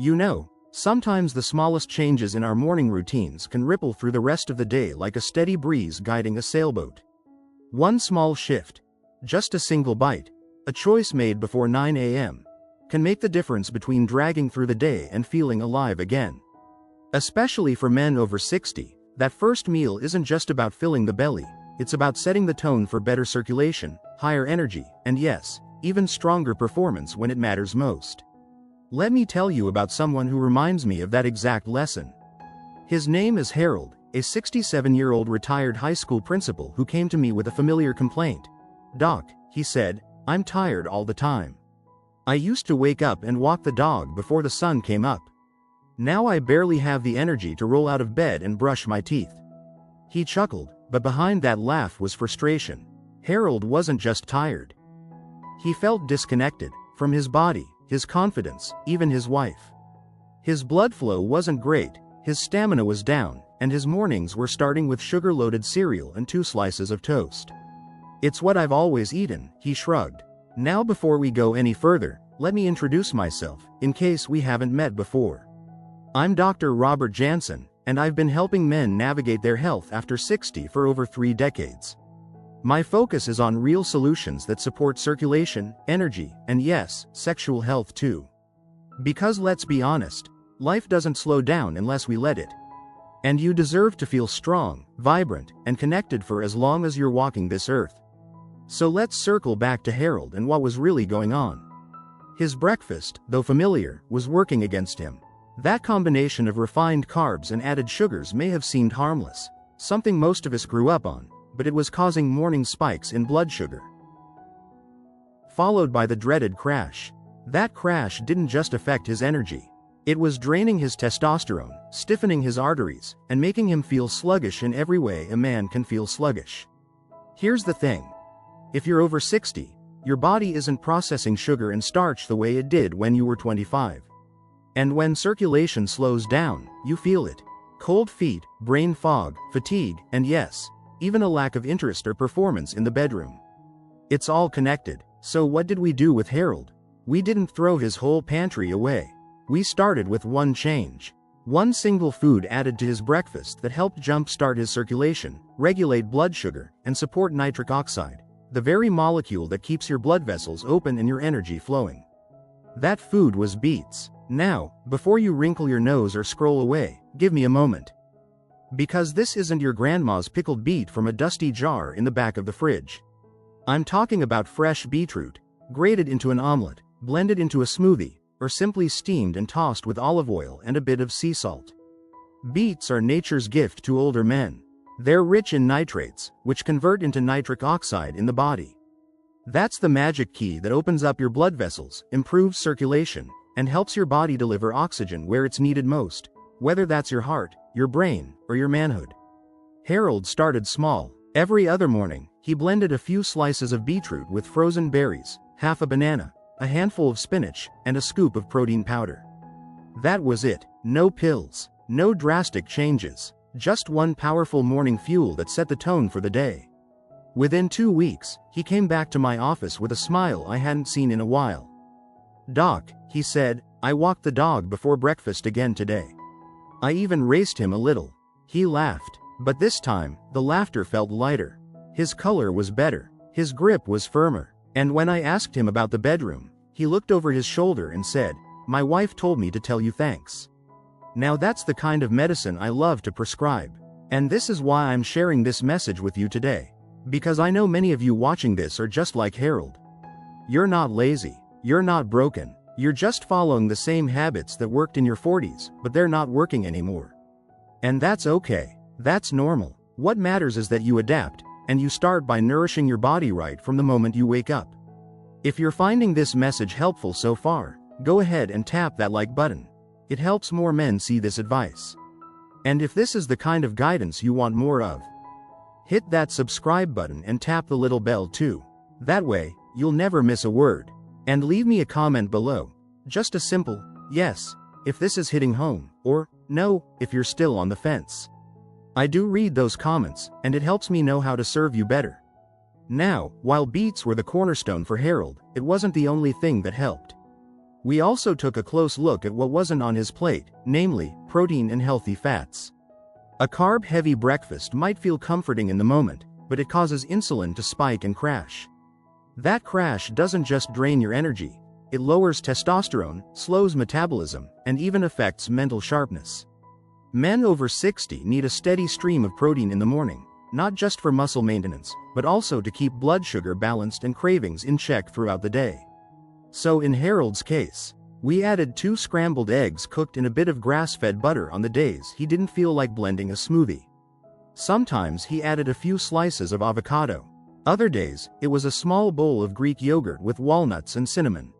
You know, sometimes the smallest changes in our morning routines can ripple through the rest of the day like a steady breeze guiding a sailboat. One small shift, just a single bite, a choice made before 9 a.m., can make the difference between dragging through the day and feeling alive again. Especially for men over 60, that first meal isn't just about filling the belly, it's about setting the tone for better circulation, higher energy, and yes, even stronger performance when it matters most. Let me tell you about someone who reminds me of that exact lesson. His name is Harold, a 67-year-old retired high school principal who came to me with a familiar complaint. "Doc," he said, "I'm tired all the time. I used to wake up and walk the dog before the sun came up. Now I barely have the energy to roll out of bed and brush my teeth." He chuckled, but behind that laugh was frustration. Harold wasn't just tired. He felt disconnected from his body, his confidence, even his wife. His blood flow wasn't great, his stamina was down, and his mornings were starting with sugar-loaded cereal and 2 slices of toast. "It's what I've always eaten," he shrugged. "Now before we go any further, let me introduce myself, in case we haven't met before. I'm Dr. Robert Jansen, and I've been helping men navigate their health after 60 for over 3 decades. My focus is on real solutions that support circulation, energy, and yes, sexual health too. Because let's be honest, life doesn't slow down unless we let it. And you deserve to feel strong, vibrant, and connected for as long as you're walking this earth." So let's circle back to Harold and what was really going on. His breakfast, though familiar, was working against him. That combination of refined carbs and added sugars may have seemed harmless, something most of us grew up on, but it was causing morning spikes in blood sugar. Followed by the dreaded crash. That crash didn't just affect his energy. It was draining his testosterone, stiffening his arteries, and making him feel sluggish in every way a man can feel sluggish. Here's the thing. If you're over 60, your body isn't processing sugar and starch the way it did when you were 25. And when circulation slows down, you feel it. Cold feet, brain fog, fatigue, and yes, even a lack of interest or performance in the bedroom. It's all connected. So what did we do with Harold? We didn't throw his whole pantry away. We started with one change. One single food added to his breakfast that helped jumpstart his circulation, regulate blood sugar, and support nitric oxide, the very molecule that keeps your blood vessels open and your energy flowing. That food was beets. Now, before you wrinkle your nose or scroll away, give me a moment. Because this isn't your grandma's pickled beet from a dusty jar in the back of the fridge. I'm talking about fresh beetroot, grated into an omelet, blended into a smoothie, or simply steamed and tossed with olive oil and a bit of sea salt. Beets are nature's gift to older men. They're rich in nitrates, which convert into nitric oxide in the body. That's the magic key that opens up your blood vessels, improves circulation, and helps your body deliver oxygen where it's needed most, whether that's your heart, your brain, or your manhood. Harold started small. Every other morning, he blended a few slices of beetroot with frozen berries, half a banana, a handful of spinach, and a scoop of protein powder. That was it. No pills, no drastic changes, just one powerful morning fuel that set the tone for the day. Within 2 weeks, he came back to my office with a smile I hadn't seen in a while. "Doc," he said, "I walked the dog before breakfast again today. I even raced him a little." He laughed, but this time, the laughter felt lighter. His color was better, his grip was firmer, and when I asked him about the bedroom, he looked over his shoulder and said, "My wife told me to tell you thanks." Now that's the kind of medicine I love to prescribe. And this is why I'm sharing this message with you today. Because I know many of you watching this are just like Harold. You're not lazy. You're not broken. You're just following the same habits that worked in your 40s, but they're not working anymore. And that's okay. That's normal. What matters is that you adapt, and you start by nourishing your body right from the moment you wake up. If you're finding this message helpful so far, go ahead and tap that like button. It helps more men see this advice. And if this is the kind of guidance you want more of, hit that subscribe button and tap the little bell too. That way, you'll never miss a word. And leave me a comment below. Just a simple, yes, if this is hitting home, or no, if you're still on the fence. I do read those comments, and it helps me know how to serve you better. Now, while beets were the cornerstone for Harold, it wasn't the only thing that helped. We also took a close look at what wasn't on his plate, namely, protein and healthy fats. A carb-heavy breakfast might feel comforting in the moment, but it causes insulin to spike and crash. That crash doesn't just drain your energy, it lowers testosterone, slows metabolism, and even affects mental sharpness. Men over 60 need a steady stream of protein in the morning, not just for muscle maintenance, but also to keep blood sugar balanced and cravings in check throughout the day. So in Harold's case, we added 2 scrambled eggs cooked in a bit of grass-fed butter on the days he didn't feel like blending a smoothie. Sometimes he added a few slices of avocado. Other days, it was a small bowl of Greek yogurt with walnuts and cinnamon.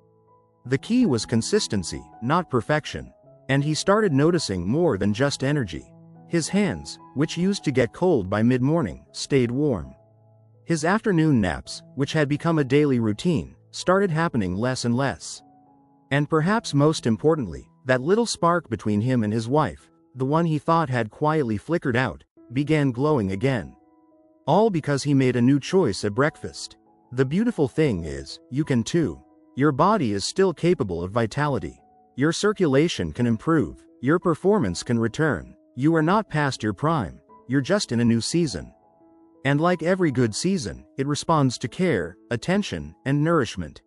The key was consistency, not perfection. And he started noticing more than just energy. His hands, which used to get cold by mid-morning, stayed warm. His afternoon naps, which had become a daily routine, started happening less and less. And perhaps most importantly, that little spark between him and his wife, the one he thought had quietly flickered out, began glowing again. All because he made a new choice at breakfast. The beautiful thing is, you can too. Your body is still capable of vitality. Your circulation can improve, your performance can return. You are not past your prime, you're just in a new season. And like every good season, it responds to care, attention, and nourishment.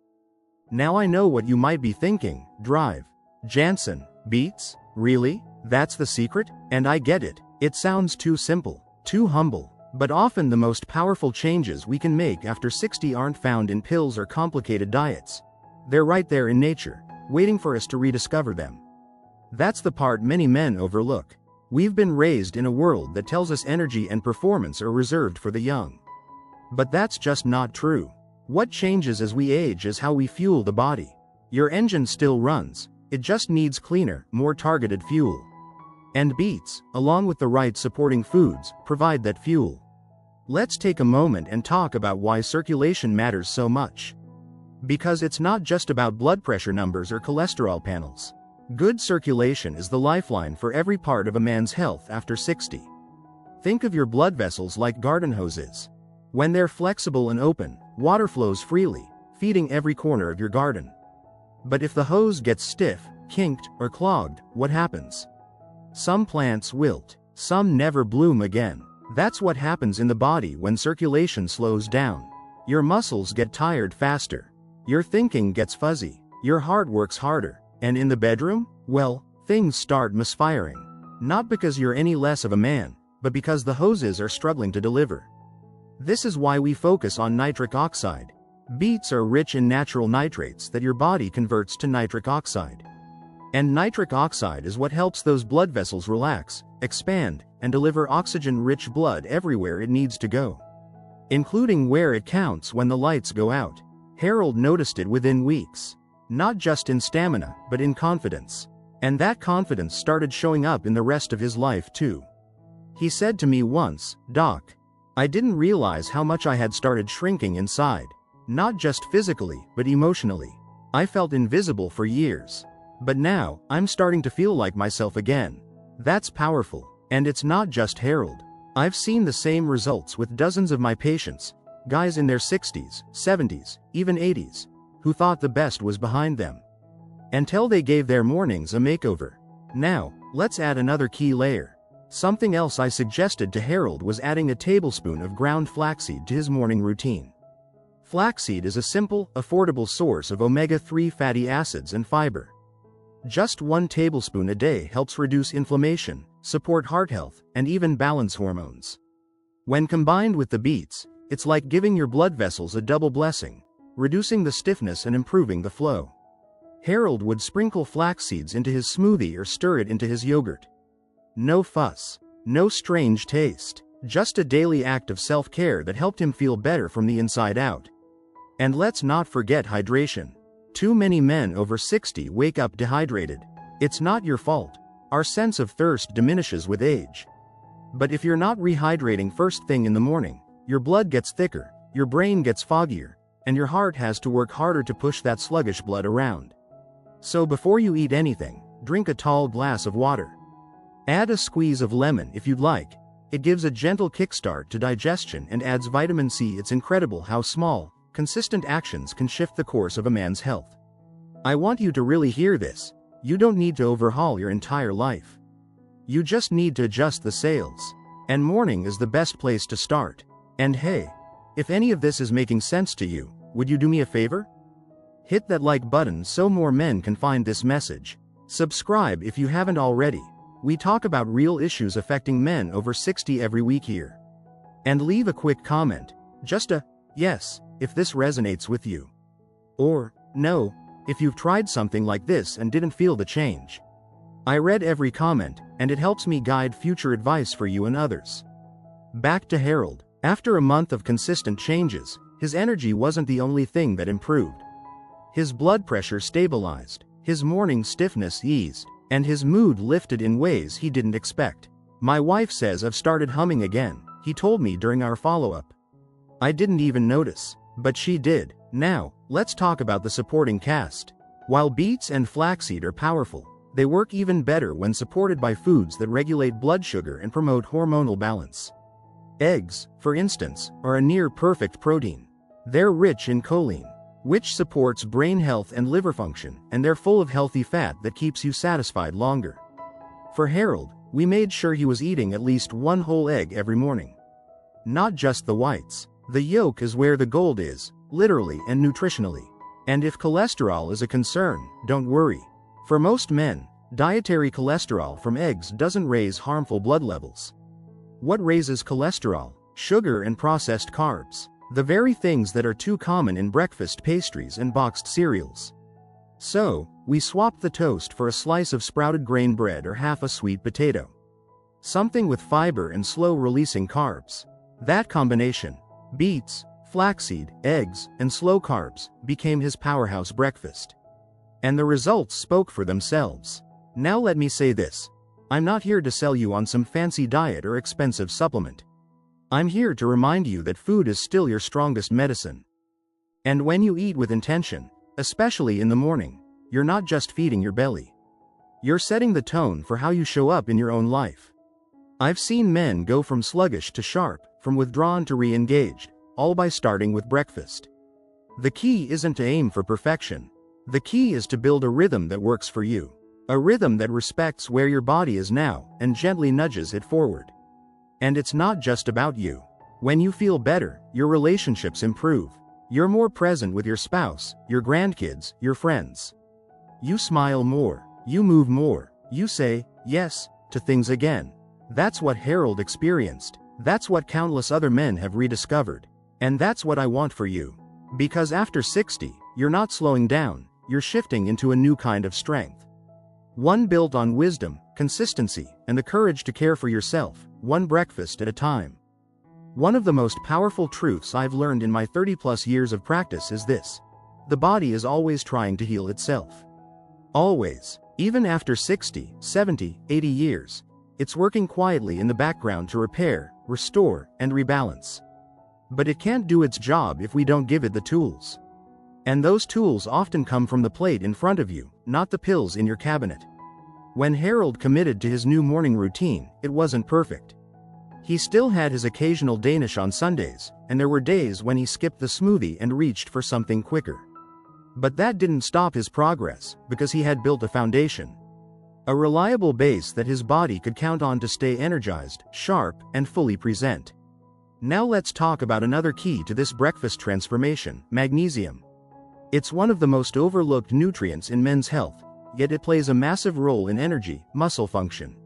Now I know what you might be thinking, drive. Jansen, beets? Really? That's the secret? And I get it. It sounds too simple, too humble. But often the most powerful changes we can make after 60 aren't found in pills or complicated diets. They're right there in nature, waiting for us to rediscover them. That's the part many men overlook. We've been raised in a world that tells us energy and performance are reserved for the young. But that's just not true. What changes as we age is how we fuel the body. Your engine still runs, it just needs cleaner, more targeted fuel. And beets, along with the right supporting foods, provide that fuel. Let's take a moment and talk about why circulation matters so much. Because it's not just about blood pressure numbers or cholesterol panels. Good circulation is the lifeline for every part of a man's health after 60. Think of your blood vessels like garden hoses. When they're flexible and open, water flows freely, feeding every corner of your garden. But if the hose gets stiff, kinked, or clogged, what happens? Some plants wilt. Some never bloom again. That's what happens in the body when circulation slows down. Your muscles get tired faster. Your thinking gets fuzzy. Your heart works harder. And in the bedroom? Well, things start misfiring. Not because you're any less of a man, but because the hoses are struggling to deliver. This is why we focus on nitric oxide. Beets are rich in natural nitrates that your body converts to nitric oxide. And nitric oxide is what helps those blood vessels relax, expand, and deliver oxygen-rich blood everywhere it needs to go. Including where it counts when the lights go out. Harold noticed it within weeks. Not just in stamina, but in confidence. And that confidence started showing up in the rest of his life too. He said to me once, "Doc, I didn't realize how much I had started shrinking inside. Not just physically, but emotionally. I felt invisible for years. But now, I'm starting to feel like myself again." That's powerful. And it's not just Harold. I've seen the same results with dozens of my patients, guys in their 60s, 70s, even 80s, who thought the best was behind them. Until they gave their mornings a makeover. Now, let's add another key layer. Something else I suggested to Harold was adding a tablespoon of ground flaxseed to his morning routine. Flaxseed is a simple, affordable source of omega-3 fatty acids and fiber. Just 1 tablespoon a day helps reduce inflammation, support heart health, and even balance hormones. When combined with the beets, it's like giving your blood vessels a double blessing, reducing the stiffness and improving the flow. Harold would sprinkle flax seeds into his smoothie or stir it into his yogurt. No fuss, no strange taste, just a daily act of self-care that helped him feel better from the inside out. And let's not forget hydration. Too many men over 60 wake up dehydrated. It's not your fault. Our sense of thirst diminishes with age. But if you're not rehydrating first thing in the morning, your blood gets thicker, your brain gets foggier, and your heart has to work harder to push that sluggish blood around. So before you eat anything, drink a tall glass of water. Add a squeeze of lemon if you'd like. It gives a gentle kickstart to digestion and adds vitamin C. It's incredible how small, consistent actions can shift the course of a man's health. I want you to really hear this. You don't need to overhaul your entire life. You just need to adjust the sails. And morning is the best place to start. And hey, if any of this is making sense to you, would you do me a favor? Hit that like button so more men can find this message. Subscribe if you haven't already. We talk about real issues affecting men over 60 every week here. And leave a quick comment. Just a yes, if this resonates with you. Or no, if you've tried something like this and didn't feel the change. I read every comment, and it helps me guide future advice for you and others. Back to Harold. After a month of consistent changes, his energy wasn't the only thing that improved. His blood pressure stabilized, his morning stiffness eased, and his mood lifted in ways he didn't expect. My wife says I've started humming again, he told me during our follow-up. I didn't even notice, but she did. Now, let's talk about the supporting cast. While beets and flaxseed are powerful, they work even better when supported by foods that regulate blood sugar and promote hormonal balance. Eggs, for instance, are a near-perfect protein. They're rich in choline, which supports brain health and liver function, and they're full of healthy fat that keeps you satisfied longer. For Harold, we made sure he was eating at least one whole egg every morning. Not just the whites. The yolk is where the gold is, literally and nutritionally. And if cholesterol is a concern, don't worry. For most men, dietary cholesterol from eggs doesn't raise harmful blood levels. What raises cholesterol? Sugar and processed carbs. The very things that are too common in breakfast pastries and boxed cereals. So, we swapped the toast for a slice of sprouted grain bread or half a sweet potato. Something with fiber and slow-releasing carbs. That combination, beets, flaxseed, eggs, and slow carbs, became his powerhouse breakfast. And the results spoke for themselves. Now let me say this. I'm not here to sell you on some fancy diet or expensive supplement. I'm here to remind you that food is still your strongest medicine. And when you eat with intention, especially in the morning, you're not just feeding your belly. You're setting the tone for how you show up in your own life. I've seen men go from sluggish to sharp, from withdrawn to re-engaged, all by starting with breakfast. The key isn't to aim for perfection. The key is to build a rhythm that works for you. A rhythm that respects where your body is now and gently nudges it forward. And it's not just about you. When you feel better, your relationships improve. You're more present with your spouse, your grandkids, your friends. You smile more. You move more. You say yes to things again. That's what Harold experienced. That's what countless other men have rediscovered. And that's what I want for you. Because after 60, you're not slowing down, you're shifting into a new kind of strength. One built on wisdom, consistency, and the courage to care for yourself, one breakfast at a time. One of the most powerful truths I've learned in my 30-plus years of practice is this. The body is always trying to heal itself. Always. Even after 60, 70, 80 years. It's working quietly in the background to repair, restore, and rebalance. But it can't do its job if we don't give it the tools. And those tools often come from the plate in front of you, not the pills in your cabinet. When Harold committed to his new morning routine, it wasn't perfect. He still had his occasional Danish on Sundays, and there were days when he skipped the smoothie and reached for something quicker. But that didn't stop his progress, because he had built a foundation. A reliable base that his body could count on to stay energized, sharp, and fully present. Now let's talk about another key to this breakfast transformation, magnesium. It's one of the most overlooked nutrients in men's health, yet it plays a massive role in energy, muscle function,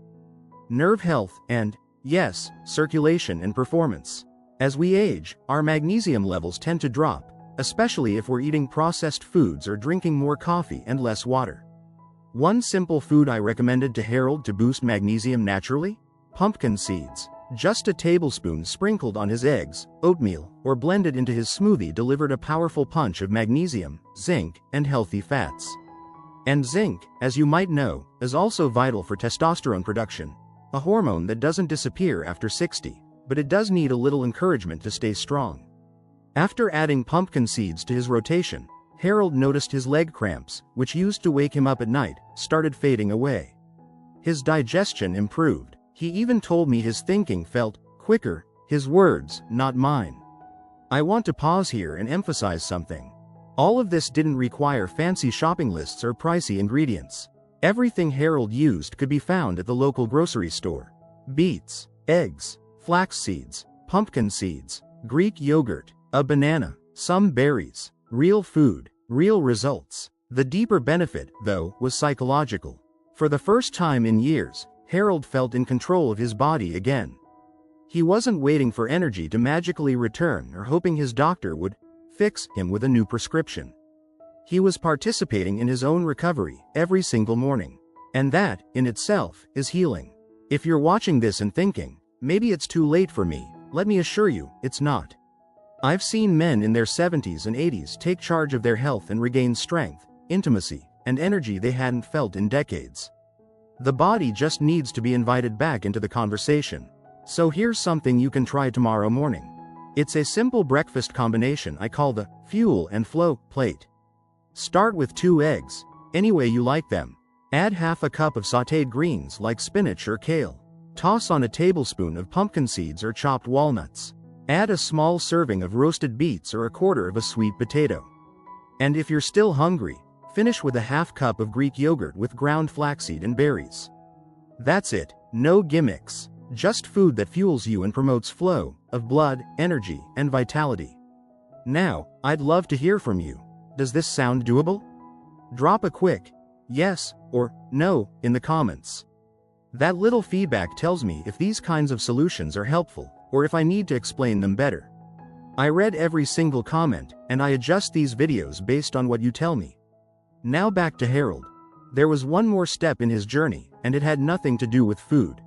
nerve health, and, yes, circulation and performance. As we age, our magnesium levels tend to drop, especially if we're eating processed foods or drinking more coffee and less water. One simple food I recommended to Harold to boost magnesium naturally? Pumpkin seeds. Just a tablespoon sprinkled on his eggs, oatmeal, or blended into his smoothie delivered a powerful punch of magnesium, zinc, and healthy fats. And zinc, as you might know, is also vital for testosterone production, a hormone that doesn't disappear after 60, but it does need a little encouragement to stay strong. After adding pumpkin seeds to his rotation, Harold noticed his leg cramps, which used to wake him up at night, started fading away. His digestion improved. He even told me his thinking felt quicker, his words, not mine. I want to pause here and emphasize something. All of this didn't require fancy shopping lists or pricey ingredients. Everything Harold used could be found at the local grocery store. Beets, eggs, flax seeds, pumpkin seeds, Greek yogurt, a banana, some berries. Real food, real results. The deeper benefit, though, was psychological. For the first time in years, Harold felt in control of his body again. He wasn't waiting for energy to magically return or hoping his doctor would fix him with a new prescription. He was participating in his own recovery every single morning. And that, in itself, is healing. If you're watching this and thinking, maybe it's too late for me, let me assure you, it's not. I've seen men in their 70s and 80s take charge of their health and regain strength, intimacy, and energy they hadn't felt in decades. The body just needs to be invited back into the conversation. So here's something you can try tomorrow morning. It's a simple breakfast combination I call the fuel and flow plate. Start with 2 eggs, any way you like them. Add half a cup of sautéed greens like spinach or kale. Toss on a tablespoon of pumpkin seeds or chopped walnuts. Add a small serving of roasted beets or a quarter of a sweet potato. And if you're still hungry, finish with a half cup of Greek yogurt with ground flaxseed and berries. That's it, no gimmicks. Just food that fuels you and promotes flow of blood, energy, and vitality. Now, I'd love to hear from you. Does this sound doable? Drop a quick yes or no in the comments. That little feedback tells me if these kinds of solutions are helpful, or if I need to explain them better. I read every single comment, and I adjust these videos based on what you tell me. Now back to Harold. There was one more step in his journey, and it had nothing to do with food.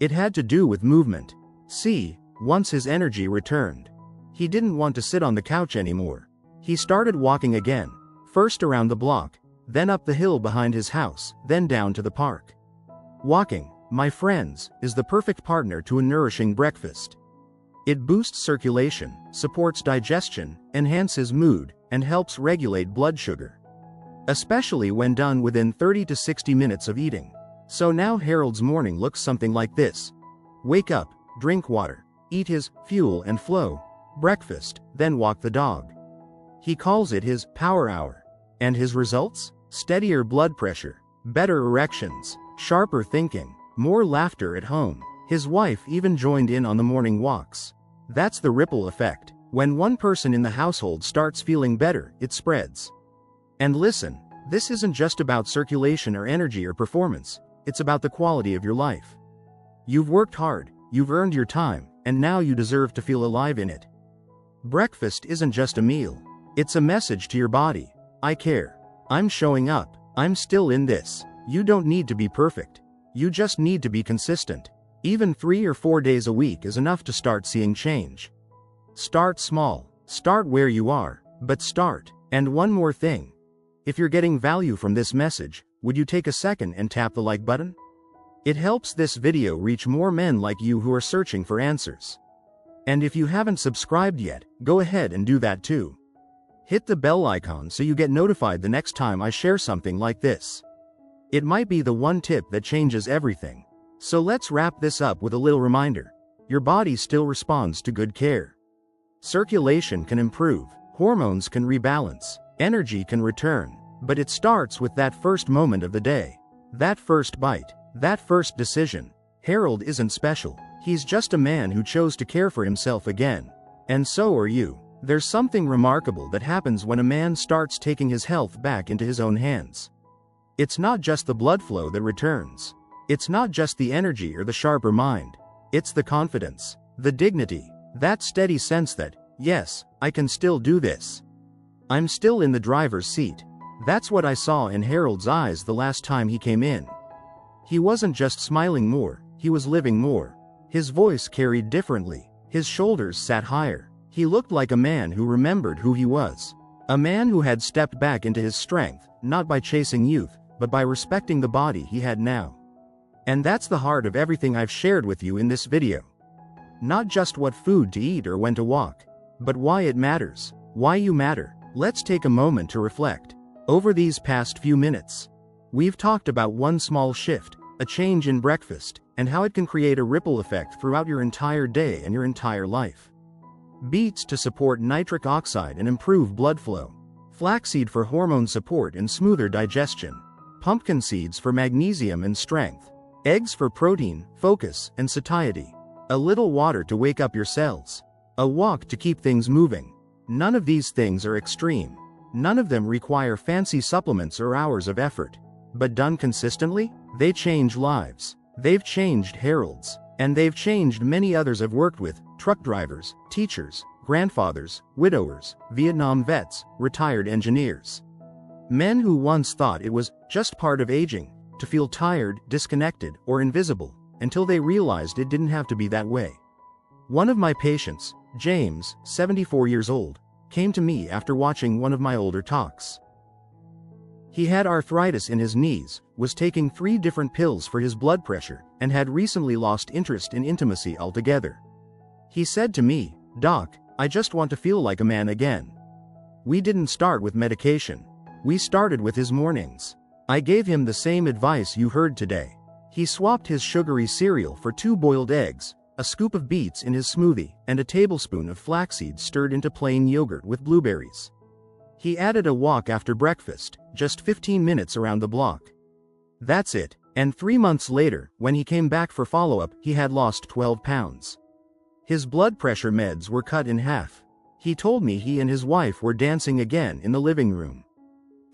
It had to do with movement. See, once his energy returned, he didn't want to sit on the couch anymore. He started walking again, first around the block, then up the hill behind his house, then down to the park. Walking, my friends, is the perfect partner to a nourishing breakfast. It boosts circulation, supports digestion, enhances mood, and helps regulate blood sugar. Especially when done within 30 to 60 minutes of eating. So now Harold's morning looks something like this. Wake up, drink water, eat his fuel and flow breakfast, then walk the dog. He calls it his power hour. And his results? Steadier blood pressure, better erections, sharper thinking, more laughter at home. His wife even joined in on the morning walks. That's the ripple effect. When one person in the household starts feeling better, it spreads. And listen, this isn't just about circulation or energy or performance. It's about the quality of your life. You've worked hard, you've earned your time, and now you deserve to feel alive in it. Breakfast isn't just a meal. It's a message to your body. I care. I'm showing up. I'm still in this. You don't need to be perfect. You just need to be consistent. Even 3 or 4 days a week is enough to start seeing change. Start small. Start where you are, but start. And one more thing. If you're getting value from this message, would you take a second and tap the like button? It helps this video reach more men like you who are searching for answers. And if you haven't subscribed yet, go ahead and do that too. Hit the bell icon so you get notified the next time I share something like this. It might be the one tip that changes everything. So let's wrap this up with a little reminder. Your body still responds to good care. Circulation can improve, hormones can rebalance, energy can return, but it starts with that first moment of the day. That first bite, that first decision. Harold isn't special. He's just a man who chose to care for himself again. And so are you. There's something remarkable that happens when a man starts taking his health back into his own hands. It's not just the blood flow that returns. It's not just the energy or the sharper mind. It's the confidence, the dignity, that steady sense that, yes, I can still do this. I'm still in the driver's seat. That's what I saw in Harold's eyes the last time he came in. He wasn't just smiling more, he was living more. His voice carried differently, his shoulders sat higher. He looked like a man who remembered who he was. A man who had stepped back into his strength, not by chasing youth, but by respecting the body he had now. And that's the heart of everything I've shared with you in this video. Not just what food to eat or when to walk, but why it matters, why you matter. Let's take a moment to reflect. Over these past few minutes, we've talked about one small shift, a change in breakfast, and how it can create a ripple effect throughout your entire day and your entire life. Beets to support nitric oxide and improve blood flow. flaxseed for hormone support and smoother digestion, pumpkin seeds for magnesium and strength, eggs for protein, focus, and satiety, a little water to wake up your cells, a walk to keep things moving. None of these things are extreme. None of them require fancy supplements or hours of effort. But done consistently, they change lives. They've changed Harold's, and they've changed many others I've worked with: truck drivers, teachers, grandfathers, widowers, Vietnam vets, retired engineers. Men who once thought it was just part of aging to feel tired, disconnected, or invisible, until they realized it didn't have to be that way. One of my patients, James, 74 years old, came to me after watching one of my older talks. He had arthritis in his knees, was taking 3 different pills for his blood pressure, and had recently lost interest in intimacy altogether. He said to me, "Doc, I just want to feel like a man again." We didn't start with medication. We started with his mornings. I gave him the same advice you heard today. He swapped his sugary cereal for 2 boiled eggs, a scoop of beets in his smoothie, and a tablespoon of flaxseed stirred into plain yogurt with blueberries. He added a walk after breakfast, just 15 minutes around the block. That's it, and 3 months later, when he came back for follow-up, he had lost 12 pounds. His blood pressure meds were cut in half. He told me he and his wife were dancing again in the living room.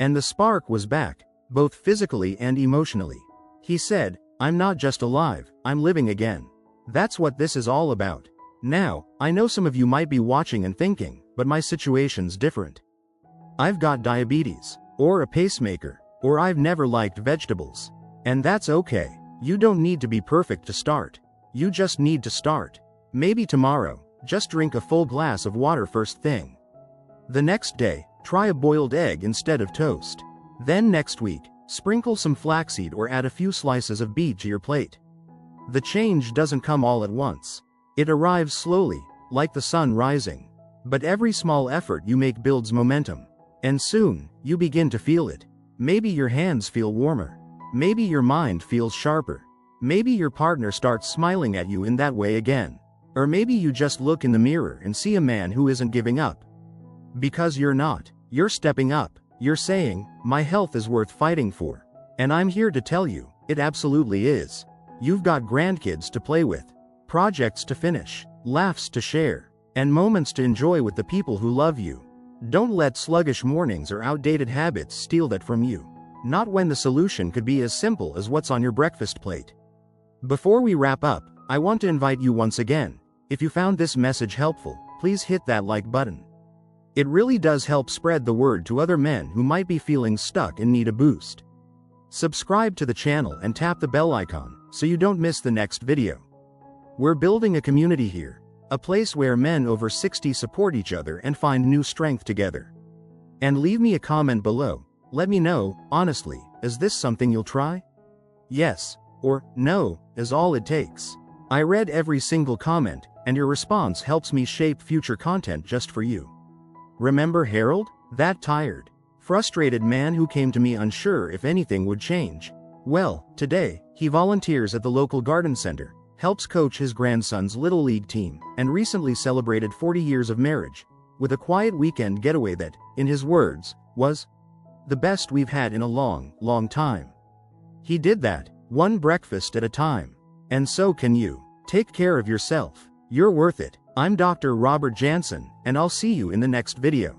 And the spark was back, both physically and emotionally. He said, "I'm not just alive, I'm living again." That's what this is all about. Now, I know some of you might be watching and thinking, but my situation's different. I've got diabetes, or a pacemaker, or I've never liked vegetables. And that's okay. You don't need to be perfect to start. You just need to start. Maybe tomorrow, just drink a full glass of water first thing. The next day, try a boiled egg instead of toast. Then next week, sprinkle some flaxseed or add a few slices of beet to your plate. The change doesn't come all at once. It arrives slowly, like the sun rising. But every small effort you make builds momentum. And soon, you begin to feel it. Maybe your hands feel warmer. Maybe your mind feels sharper. Maybe your partner starts smiling at you in that way again. Or maybe you just look in the mirror and see a man who isn't giving up. Because you're not. You're stepping up. You're saying, "My health is worth fighting for." And I'm here to tell you, it absolutely is. You've got grandkids to play with, projects to finish, laughs to share, and moments to enjoy with the people who love you. Don't let sluggish mornings or outdated habits steal that from you. Not when the solution could be as simple as what's on your breakfast plate. Before we wrap up, I want to invite you once again. If you found this message helpful, please hit that like button. It really does help spread the word to other men who might be feeling stuck and need a boost. Subscribe to the channel and tap the bell icon so you don't miss the next video. We're building a community here, a place where men over 60 support each other and find new strength together. And leave me a comment below. Let me know, honestly, is this something you'll try? Yes, or no, is all it takes. I read every single comment, and your response helps me shape future content just for you. Remember Harold? That tired, frustrated man who came to me unsure if anything would change. Well, today, he volunteers at the local garden center, helps coach his grandson's Little League team, and recently celebrated 40 years of marriage, with a quiet weekend getaway that, in his words, was the best we've had in a long, long time. He did that, one breakfast at a time. And so can you. Take care of yourself. You're worth it. I'm Dr. Robert Jansen, and I'll see you in the next video.